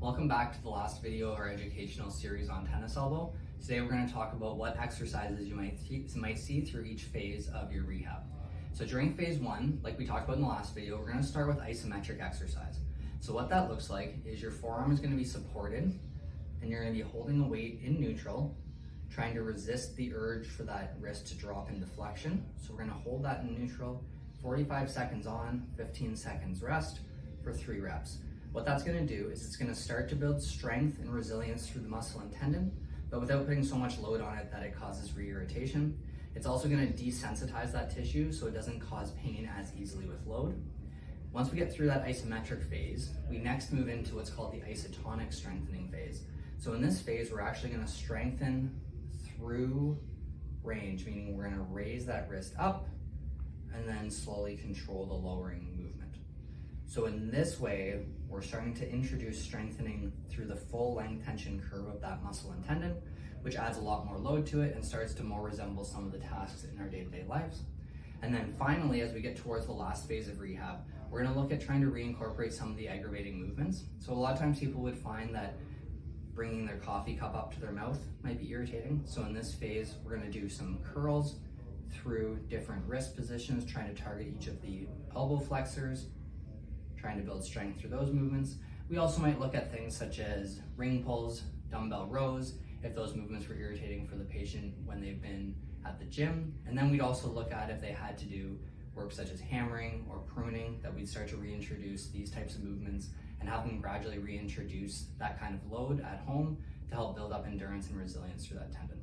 Welcome back to the last video of our educational series on tennis elbow. Today we're going to talk about what exercises you might see through each phase of your rehab. So during phase one, like we talked about in the last video, we're going to start with isometric exercise. So what that looks like is your forearm is going to be supported and you're going to be holding a weight in neutral, trying to resist the urge for that wrist to drop into flexion. So we're going to hold that in neutral, 45 seconds on, 15 seconds rest for 3 reps. What that's going to do is it's going to start to build strength and resilience through the muscle and tendon, but without putting so much load on it that it causes re-irritation. It's also going to desensitize that tissue so it doesn't cause pain as easily with load. Once we get through that isometric phase, we next move into what's called the isotonic strengthening phase. So in this phase, we're actually going to strengthen through range, meaning we're going to raise that wrist up and then slowly control the lowering movement. So in this way, we're starting to introduce strengthening through the full length tension curve of that muscle and tendon, which adds a lot more load to it and starts to more resemble some of the tasks in our day-to-day lives. And then finally, as we get towards the last phase of rehab, we're going to look at trying to reincorporate some of the aggravating movements. So a lot of times people would find that bringing their coffee cup up to their mouth might be irritating. So in this phase, we're going to do some curls through different wrist positions, trying to target each of the elbow flexors, trying to build strength through those movements. We also might look at things such as ring pulls, dumbbell rows, if those movements were irritating for the patient when they've been at the gym. And then we'd also look at if they had to do work such as hammering or pruning, that we'd start to reintroduce these types of movements and have them gradually reintroduce that kind of load at home to help build up endurance and resilience through that tendon.